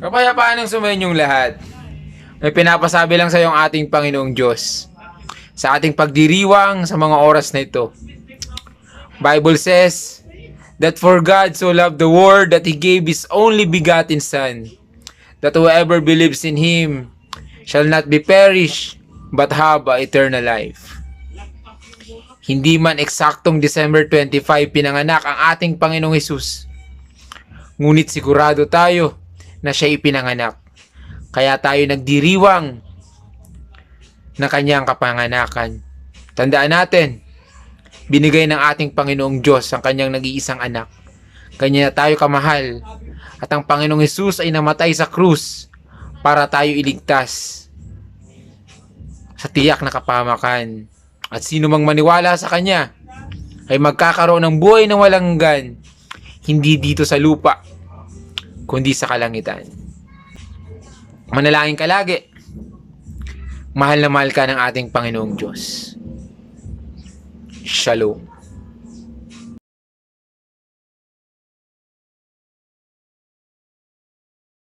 Kapayapaan ng sumayinyong lahat. May pinapasabi lang sa iyo ang ating Panginoong Diyos sa ating pagdiriwang sa mga oras na ito. Bible says that for God so loved the world that He gave His only begotten Son, that whoever believes in Him shall not be perished but have a eternal life. Hindi man eksaktong December 25 pinanganak ang ating Panginoong Hesus, ngunit sigurado tayo na siya ipinanganak. Kaya tayo nagdiriwang na kanyang kapanganakan. Tandaan natin, binigay ng ating Panginoong Diyos ang kanyang nag-iisang anak. Kanya tayo kamahal. At ang Panginoong Hesus ay namatay sa krus para tayo iligtas sa tiyak na kapahamakan. At sino mang maniwala sa kanya ay magkakaroon ng buhay na walang hanggan, hindi dito sa lupa, kundi sa kalangitan. Manalangin ka lagi. Mahal na mahal ka ng ating Panginoong Diyos. Shalom.